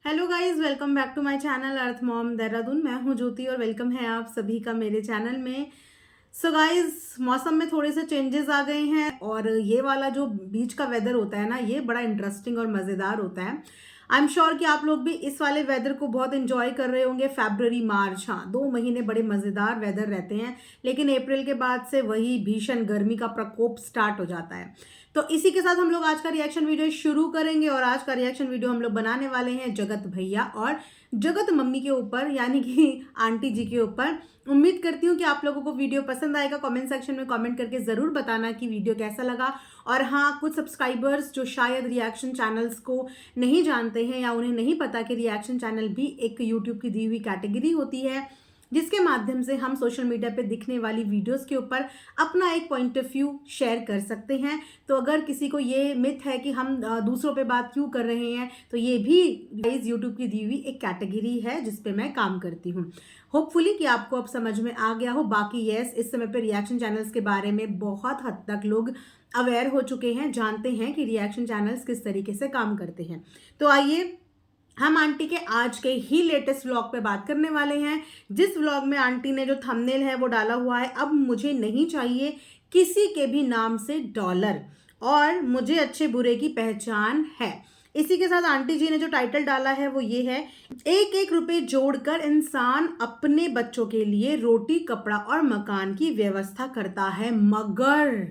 Hello guys, welcome back to my channel Earth Mom Dehradun. मैं हूं ज्योति और वेलकम है आप सभी का मेरे चैनल में। सो गाइस, मौसम में थोड़े से चेंजेस आ गए हैं और ये वाला जो बीच का वेदर होता है ना, ये बड़ा इंटरेस्टिंग और मज़ेदार होता है। आई एम श्योर कि आप लोग भी इस वाले वेदर को बहुत इंजॉय कर रहे होंगे। फरवरी मार्च, हाँ, 2 महीने बड़े मज़ेदार वेदर रहते हैं, लेकिन अप्रैल के बाद से वही भीषण गर्मी का प्रकोप स्टार्ट हो जाता है। तो इसी के साथ हम लोग आज का रिएक्शन वीडियो शुरू करेंगे और आज का रिएक्शन वीडियो हम लोग बनाने वाले हैं जगत भैया और जगत मम्मी के ऊपर, यानी कि आंटी जी के ऊपर। उम्मीद करती हूँ कि आप लोगों को वीडियो पसंद आएगा। कमेंट सेक्शन में कमेंट करके ज़रूर बताना कि वीडियो कैसा लगा। और हाँ, कुछ सब्सक्राइबर्स जो शायद रिएक्शन चैनल्स को नहीं जानते हैं या उन्हें नहीं पता कि रिएक्शन चैनल भी एक यूट्यूब की दी हुई कैटेगरी होती है, जिसके माध्यम से हम सोशल मीडिया पे दिखने वाली वीडियोस के ऊपर अपना एक पॉइंट ऑफ व्यू शेयर कर सकते हैं। तो अगर किसी को ये मिथ है कि हम दूसरों पे बात क्यों कर रहे हैं, तो ये भी गाइस यूट्यूब की दी हुई एक कैटेगरी है जिस पे मैं काम करती हूँ। होपफुली कि आपको अब समझ में आ गया हो। बाकी यस, इस समय पे रिएक्शन चैनल्स के बारे में बहुत हद तक लोग अवेयर हो चुके हैं, जानते हैं कि रिएक्शन चैनल्स किस तरीके से काम करते हैं। तो आइए हम आंटी के आज के ही लेटेस्ट व्लॉग पे बात करने वाले हैं, जिस व्लॉग में आंटी ने जो थंबनेल है वो डाला हुआ है, अब मुझे नहीं चाहिए किसी के भी नाम से डॉलर और मुझे अच्छे बुरे की पहचान है। इसी के साथ आंटी जी ने जो टाइटल डाला है वो ये है, एक एक रुपए जोड़कर इंसान अपने बच्चों के लिए रोटी, कपड़ा और मकान की व्यवस्था करता है, मगर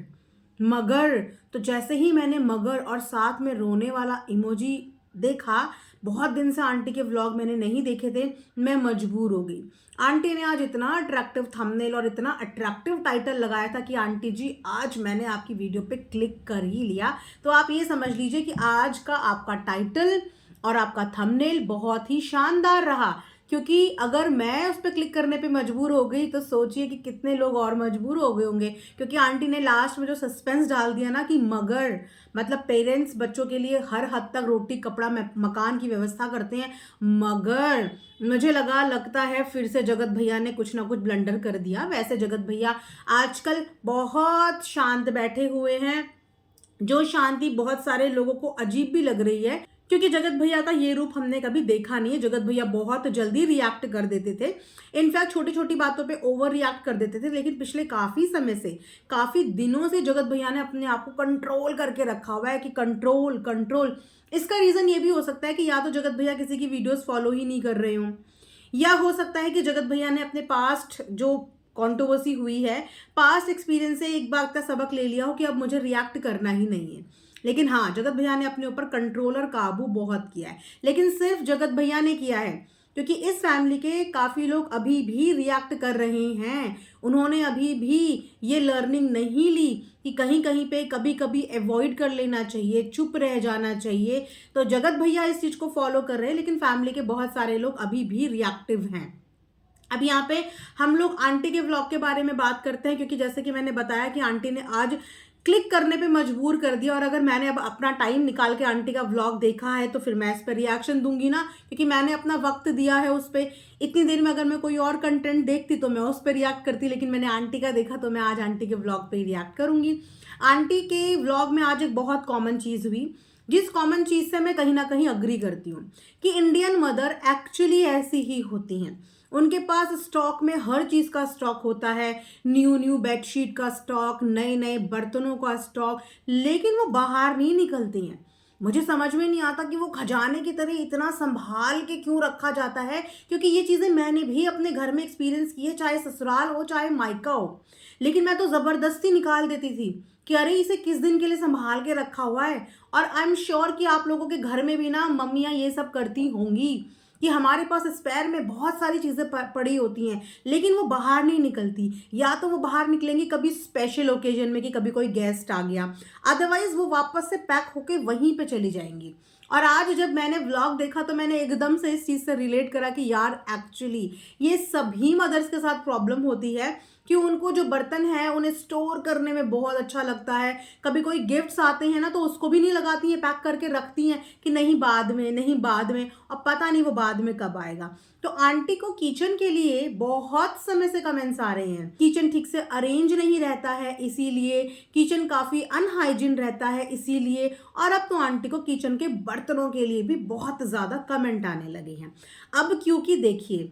मगर तो जैसे ही मैंने मगर और साथ में रोने वाला इमोजी देखा, बहुत दिन से आंटी के व्लॉग मैंने नहीं देखे थे, मैं मजबूर हो गई। आंटी ने आज इतना अट्रैक्टिव थंबनेल और इतना अट्रैक्टिव टाइटल लगाया था कि आंटी जी, आज मैंने आपकी वीडियो पे क्लिक कर ही लिया। तो आप ये समझ लीजिए कि आज का आपका टाइटल और आपका थंबनेल बहुत ही शानदार रहा, क्योंकि अगर मैं उस पर क्लिक करने पे मजबूर हो गई तो सोचिए कि कितने लोग और मजबूर हो गए होंगे। क्योंकि आंटी ने लास्ट में जो सस्पेंस डाल दिया ना कि मगर मतलब पेरेंट्स बच्चों के लिए हर हद तक रोटी, कपड़ा, मकान की व्यवस्था करते हैं, मगर मुझे लगता है फिर से जगत भैया ने कुछ ना कुछ ब्लंडर कर दिया। वैसे जगत भैया आजकल बहुत शांत बैठे हुए हैं, जो शांति बहुत सारे लोगों को अजीब भी लग रही है, क्योंकि जगत भैया का ये रूप हमने कभी देखा नहीं है। जगत भैया बहुत जल्दी रिएक्ट कर देते थे, इनफैक्ट छोटी छोटी बातों पे ओवर रिएक्ट कर देते थे, लेकिन पिछले काफी समय से, काफी दिनों से जगत भैया ने अपने आप को कंट्रोल करके रखा हुआ है कि कंट्रोल कंट्रोल। इसका रीजन ये भी हो सकता है कि या तो जगत भैया किसी की वीडियोस फॉलो ही नहीं कर रहे हों, या हो सकता है कि जगत भैया ने अपने पास्ट जो कंट्रोवर्सी हुई है, पास्ट एक्सपीरियंस से एक बात का सबक ले लिया हो कि अब मुझे रिएक्ट करना ही नहीं है। लेकिन हाँ, जगत भैया ने अपने ऊपर कंट्रोल और काबू बहुत किया है, लेकिन सिर्फ जगत भैया ने किया है, क्योंकि इस फैमिली के काफ़ी लोग अभी भी रिएक्ट कर रहे हैं। उन्होंने अभी भी ये लर्निंग नहीं ली कि कहीं कहीं पे कभी कभी अवॉइड कर लेना चाहिए, चुप रह जाना चाहिए। तो जगत भैया इस चीज़ को फॉलो कर रहे हैं, लेकिन फैमिली के बहुत सारे लोग अभी भी रिएक्टिव हैं। अब यहाँ पे हम लोग आंटी के व्लॉग के बारे में बात करते हैं, क्योंकि जैसे कि मैंने बताया कि आंटी ने आज क्लिक करने पे मजबूर कर दिया, और अगर मैंने अब अपना टाइम निकाल के आंटी का व्लॉग देखा है तो फिर मैं इस पर रिएक्शन दूंगी ना, क्योंकि मैंने अपना वक्त दिया है उस पर। इतनी देर में अगर मैं कोई और कंटेंट देखती तो मैं उस पर रिएक्ट करती, लेकिन मैंने आंटी का देखा तो मैं आज आंटी के व्लॉग पे ही रिएक्ट करूंगी। आंटी के व्लॉग में आज एक बहुत कॉमन चीज़ हुई, जिस कॉमन चीज़ से मैं कहीं ना कहीं अग्री करती हूँ कि इंडियन मदर एक्चुअली ऐसी ही होती हैं। उनके पास स्टॉक में हर चीज़ का स्टॉक होता है, न्यू न्यू बेडशीट का स्टॉक, नए नए बर्तनों का स्टॉक, लेकिन वो बाहर नहीं निकलती हैं। मुझे समझ में नहीं आता कि वो खजाने की तरह इतना संभाल के क्यों रखा जाता है, क्योंकि ये चीज़ें मैंने भी अपने घर में एक्सपीरियंस की है, चाहे ससुराल हो चाहे मायका हो। लेकिन मैं तो ज़बरदस्ती निकाल देती थी कि अरे इसे किस दिन के लिए संभाल के रखा हुआ है। और आई एम श्योर कि आप लोगों के घर में भी ना मम्मियाँ ये सब करती होंगी कि हमारे पास स्पेयर में बहुत सारी चीज़ें पड़ी होती हैं, लेकिन वो बाहर नहीं निकलती। या तो वो बाहर निकलेंगी कभी स्पेशल ओकेजन में कि कभी कोई गेस्ट आ गया, अदरवाइज वो वापस से पैक होके वहीं पे चली जाएंगी। और आज जब मैंने व्लॉग देखा तो मैंने एकदम से इस चीज़ से रिलेट करा कि यार एक्चुअली ये सभी मदर्स के साथ प्रॉब्लम होती है कि उनको जो बर्तन है उन्हें स्टोर करने में बहुत अच्छा लगता है। कभी कोई गिफ्ट्स आते हैं ना तो उसको भी नहीं लगाती हैं, पैक करके रखती हैं कि नहीं बाद में, नहीं बाद में, अब पता नहीं वो बाद में कब आएगा। तो आंटी को किचन के लिए बहुत समय से कमेंट्स आ रहे हैं, किचन ठीक से अरेंज नहीं रहता है इसीलिए, किचन काफी अनहाइजीन रहता है इसीलिए, और अब तो आंटी को किचन के बर्तनों के लिए भी बहुत ज्यादा कमेंट आने लगे हैं। अब क्योंकि देखिए,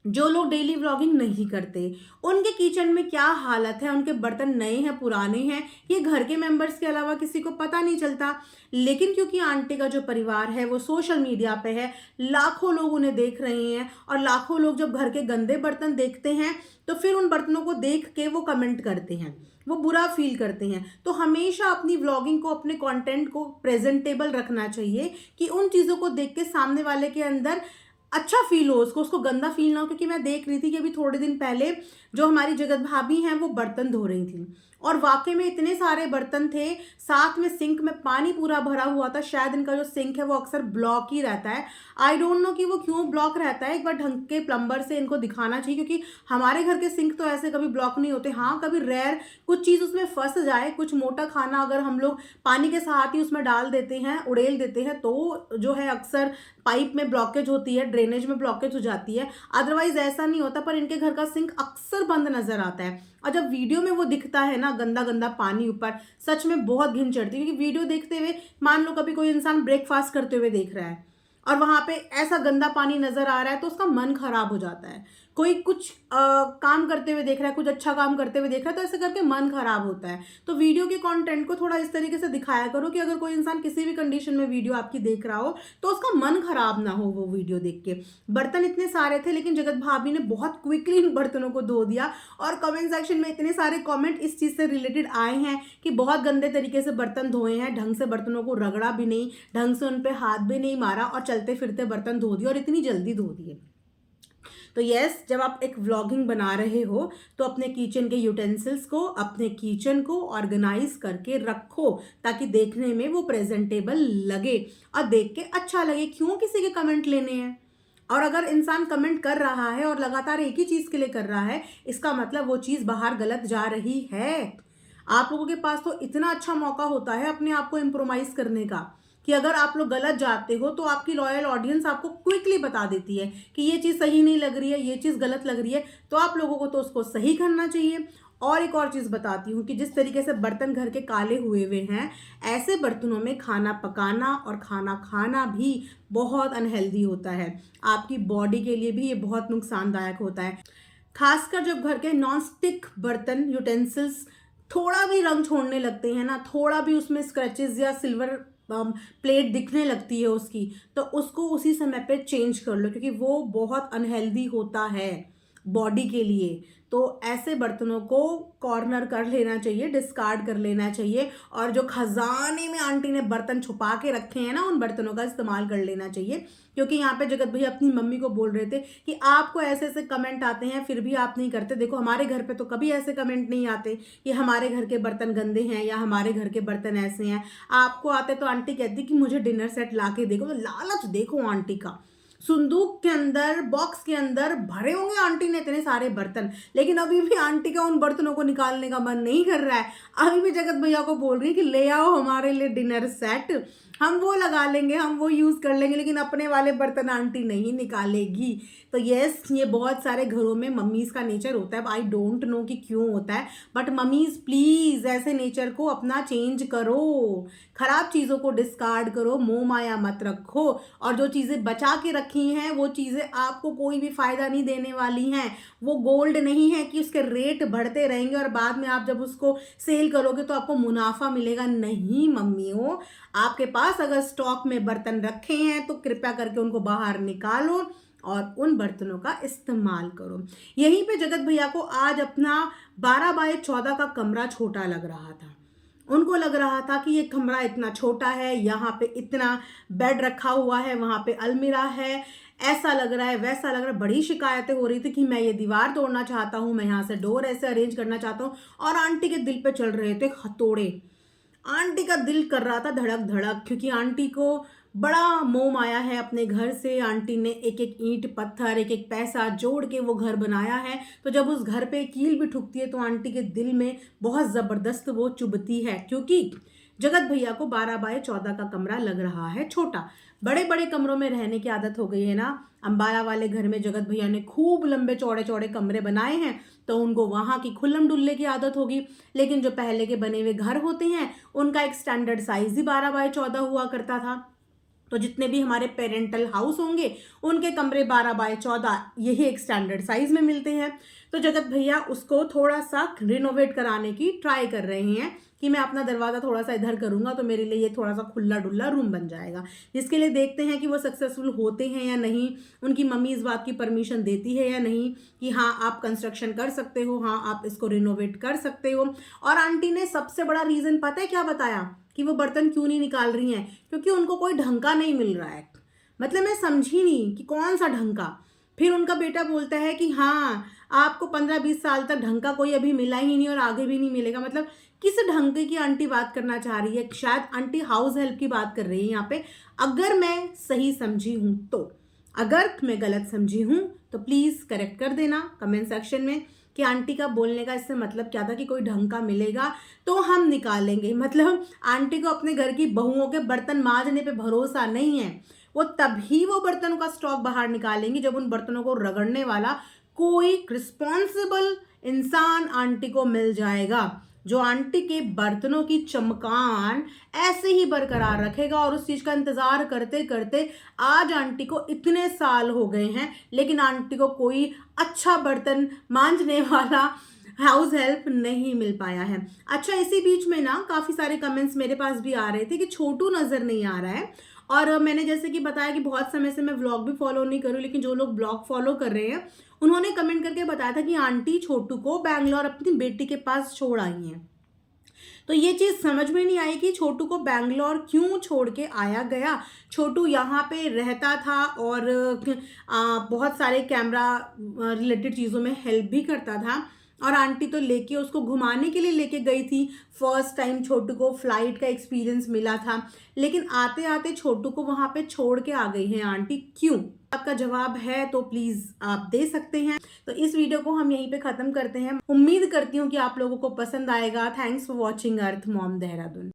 जो लोग डेली व्लॉगिंग नहीं करते उनके किचन में क्या हालत है, उनके बर्तन नए हैं पुराने हैं, ये घर के मेंबर्स के अलावा किसी को पता नहीं चलता। लेकिन क्योंकि आंटी का जो परिवार है वो सोशल मीडिया पे है, लाखों लोग उन्हें देख रहे हैं, और लाखों लोग जब घर के गंदे बर्तन देखते हैं तो फिर उन बर्तनों को देख के वो कमेंट करते हैं, वो बुरा फील करते हैं। तो हमेशा अपनी व्लॉगिंग को, अपने कंटेंट को प्रेजेंटेबल रखना चाहिए कि उन चीज़ों को देख के सामने वाले के अंदर अच्छा फील हो, उसको गंदा फील ना हो। क्योंकि मैं देख रही थी कि अभी थोड़े दिन पहले जो हमारी जगत भाभी हैं वो बर्तन धो रही थी, और वाकई में इतने सारे बर्तन थे, साथ में सिंक में पानी पूरा भरा हुआ था। शायद इनका जो सिंक है वो अक्सर ब्लॉक ही रहता है, आई डोंट नो कि वो क्यों ब्लॉक रहता है। एक बार ढंग के प्लम्बर से इनको दिखाना चाहिए, क्योंकि हमारे घर के सिंक तो ऐसे कभी ब्लॉक नहीं होते। हाँ, कभी रेयर कुछ चीज़ उसमें फंस जाए, कुछ मोटा खाना अगर हम लोग पानी के साथ ही उसमें डाल देते हैं, उड़ेल देते हैं, तो जो है अक्सर पाइप में ब्लॉकेज होती है, ड्रेनेज में ब्लॉकेज हो जाती है। अदरवाइज ऐसा नहीं होता, पर इनके घर का सिंक अक्सर बंद नजर आता है। और जब वीडियो में वो दिखता है ना, गंदा गंदा पानी ऊपर, सच में बहुत घिन चढ़ती है। क्योंकि वीडियो देखते हुए, मान लो कभी कोई इंसान ब्रेकफास्ट करते हुए देख रहा है और वहां पे ऐसा गंदा पानी नजर आ रहा है तो उसका मन खराब हो जाता है। कोई कुछ काम करते हुए देख रहा है, कुछ अच्छा काम करते हुए देख रहा है, तो ऐसे करके मन खराब होता है। तो वीडियो के कंटेंट को थोड़ा इस तरीके से दिखाया करो कि अगर कोई इंसान किसी भी कंडीशन में वीडियो आपकी देख रहा हो तो उसका मन खराब ना हो वो वीडियो देख के। बर्तन इतने सारे थे, लेकिन जगत भाभी ने बहुत क्विकली इन बर्तनों को धो दिया, और कमेंट सेक्शन में इतने सारे कमेंट इस चीज से रिलेटेड आए हैं कि बहुत गंदे तरीके से बर्तन धोए हैं, ढंग से बर्तनों को रगड़ा भी नहीं, ढंग से उन पे हाथ भी नहीं मारा, और चलते फिरते बर्तन धो दिए, और इतनी जल्दी धो दिए। तो यस, जब आप एक व्लॉगिंग बना रहे हो तो अपने किचन के यूटेंसिल्स को, अपने किचन को ऑर्गेनाइज करके रखो, ताकि देखने में वो प्रेजेंटेबल लगे और देख के अच्छा लगे। क्यों किसी के कमेंट लेने हैं? और अगर इंसान कमेंट कर रहा है और लगातार एक ही चीज के लिए कर रहा है, इसका मतलब वो चीज बाहर गलत जा रही है। आप लोगों के पास तो इतना अच्छा मौका होता है अपने आप को इम्प्रोमाइज करने का, कि अगर आप लोग गलत जाते हो तो आपकी लॉयल ऑडियंस आपको क्विकली बता देती है कि ये चीज़ सही नहीं लग रही है, ये चीज़ गलत लग रही है, तो आप लोगों को तो उसको सही करना चाहिए। और एक और चीज़ बताती हूँ कि जिस तरीके से बर्तन घर के काले हुए हुए हैं, ऐसे बर्तनों में खाना पकाना और खाना खाना भी बहुत अनहेल्दी होता है। आपकी बॉडी के लिए भी ये बहुत नुकसानदायक होता है। खासकर जब घर के नॉन स्टिक बर्तन, यूटेंसिल्स थोड़ा भी रंग छोड़ने लगते हैं ना, थोड़ा भी उसमें स्क्रैचेस या सिल्वर प्लेट दिखने लगती है उसकी, तो उसको उसी समय पे चेंज कर लो, क्योंकि वो बहुत अनहेल्दी होता है बॉडी के लिए। तो ऐसे बर्तनों को कॉर्नर कर लेना चाहिए, डिस्कार्ड कर लेना चाहिए, और जो खजाने में आंटी ने बर्तन छुपा के रखे हैं ना, उन बर्तनों का इस्तेमाल कर लेना चाहिए। क्योंकि यहाँ पे जगत भैया अपनी मम्मी को बोल रहे थे कि आपको ऐसे ऐसे कमेंट आते हैं फिर भी आप नहीं करते। देखो, हमारे घर पे तो कभी ऐसे कमेंट नहीं आते कि हमारे घर के बर्तन गंदे हैं या हमारे घर के बर्तन ऐसे हैं। आपको आते तो आंटी कहती कि मुझे डिनर सेट ला के देखो। तो लालच देखो आंटी का, संदूक के अंदर, बॉक्स के अंदर भरे होंगे आंटी ने इतने सारे बर्तन, लेकिन अभी भी आंटी का उन बर्तनों को निकालने का मन नहीं कर रहा है। अभी भी जगत भैया को बोल रही है कि ले आओ हमारे लिए डिनर सेट, हम वो लगा लेंगे, हम वो यूज कर लेंगे, लेकिन अपने वाले बर्तन आंटी नहीं निकालेगी। तो यस, ये बहुत सारे घरों में मम्मीज का नेचर होता है। आई डोंट नो कि क्यों होता है, बट मम्मीज प्लीज ऐसे नेचर को अपना चेंज करो, खराब चीजों को डिस्कार्ड करो, मोह माया मत रखो, और जो चीजें बचा के रखी हैं वो चीजें आपको कोई भी फायदा नहीं देने वाली हैं। वो गोल्ड नहीं है कि उसके रेट बढ़ते रहेंगे और बाद में आप जब उसको सेल करोगे तो आपको मुनाफा मिलेगा। नहीं मम्मियों, आपके पास अगर स्टॉक में बर्तन रखे हैं तो कृपया करके उनको बाहर निकालो और उन बर्तनों का इस्तेमाल करो। यहीं पे जगत भैया को आज अपना 12 बाय 14 का कमरा छोटा लग रहा था। उनको लग रहा था कि ये कमरा इतना छोटा है, यहाँ पे इतना बेड रखा हुआ है, वहाँ पे अलमीरा है, ऐसा लग रहा है, वैसा लग रहा है। बड़ी शिकायतें हो रही थी कि मैं ये दीवार तोड़ना चाहता हूँ, मैं यहाँ से डोर ऐसे अरेंज करना चाहता हूँ, और आंटी के दिल पे चल रहे थे हथौड़े। आंटी का दिल कर रहा था धड़क धड़क, क्योंकि आंटी को बड़ा मोम आया है अपने घर से। आंटी ने एक एक ईंट पत्थर एक एक पैसा जोड़ के वो घर बनाया है। तो जब उस घर पे कील भी ठुकती है तो आंटी के दिल में बहुत ज़बरदस्त वो चुभती है, क्योंकि जगत भैया को 12 बाय 14 का कमरा लग रहा है छोटा। बड़े बड़े कमरों में रहने की आदत हो गई है ना। अंबाला वाले घर में जगत भैया ने खूब लंबे चौड़े चौड़े कमरे बनाए हैं, तो उनको वहां की खुल्लम डुल्ले की आदत होगी। लेकिन जो पहले के बने हुए घर होते हैं उनका एक स्टैंडर्ड साइज ही 12 बाय 14 हुआ करता था। तो जितने भी हमारे पेरेंटल हाउस होंगे उनके कमरे 12 बाय 14 यही एक स्टैंडर्ड साइज में मिलते हैं। तो जगत भैया उसको थोड़ा सा रिनोवेट कराने की ट्राई कर रहे हैं कि मैं अपना दरवाज़ा थोड़ा सा इधर करूंगा तो मेरे लिए ये थोड़ा सा खुला डुल्ला रूम बन जाएगा। जिसके लिए देखते हैं कि वो सक्सेसफुल होते हैं या नहीं, उनकी मम्मी इस बात की परमिशन देती है या नहीं कि हाँ आप कंस्ट्रक्शन कर सकते हो, हाँ आप इसको रिनोवेट कर सकते हो। और आंटी ने सबसे बड़ा रीज़न पता है क्या बताया कि वो बर्तन क्यों नहीं निकाल रही हैं? क्योंकि उनको कोई ढंग का नहीं मिल रहा है। मतलब मैं समझी नहीं कि कौन सा ढंग का। फिर उनका बेटा बोलता है कि हाँ आपको 15-20 साल तक ढंग का कोई अभी मिला ही नहीं और आगे भी नहीं मिलेगा। मतलब किस ढंग की आंटी बात करना चाह रही है? शायद आंटी हाउस हेल्प की बात कर रही है यहाँ पे। अगर मैं सही समझी हूँ तो, अगर मैं गलत समझी हूँ तो प्लीज़ करेक्ट कर देना कमेंट सेक्शन में कि आंटी का बोलने का इससे मतलब क्या था कि कोई ढंग का मिलेगा तो हम निकालेंगे। मतलब आंटी को अपने घर की बहुओं के बर्तन मांजने पे भरोसा नहीं है। वो तभी वो बर्तनों का स्टॉक बाहर निकालेंगी जब उन बर्तनों को रगड़ने वाला कोई रिस्पॉन्सिबल इंसान आंटी को मिल जाएगा, जो आंटी के बर्तनों की चमकान ऐसे ही बरकरार रखेगा। और उस चीज का इंतजार करते करते आज आंटी को इतने साल हो गए हैं लेकिन आंटी को कोई अच्छा बर्तन मांजने वाला हाउस हेल्प नहीं मिल पाया है। अच्छा, इसी बीच में ना काफी सारे कमेंट्स मेरे पास भी आ रहे थे कि छोटू नजर नहीं आ रहा है। और मैंने जैसे कि बताया कि बहुत समय से मैं व्लॉग भी फॉलो नहीं करूँ, लेकिन जो लोग ब्लॉग फॉलो कर रहे हैं उन्होंने कमेंट करके बताया था कि आंटी छोटू को बैंगलोर अपनी बेटी के पास छोड़ आई हैं। तो ये चीज़ समझ में नहीं आई कि छोटू को बैंगलोर क्यों छोड़ के आया गया। छोटू यहाँ पे रहता था और बहुत सारे कैमरा रिलेटेड चीज़ों में हेल्प भी करता था। और आंटी तो लेके उसको घुमाने के लिए लेके गई थी। फर्स्ट टाइम छोटू को फ्लाइट का एक्सपीरियंस मिला था, लेकिन आते आते छोटू को वहाँ पे छोड़ के आ गई है आंटी। क्यों? आपका जवाब है तो प्लीज़ आप दे सकते हैं। तो इस वीडियो को हम यहीं पे ख़त्म करते हैं। उम्मीद करती हूँ कि आप लोगों को पसंद आएगा। Thanks for watching earth Mom Dehradun.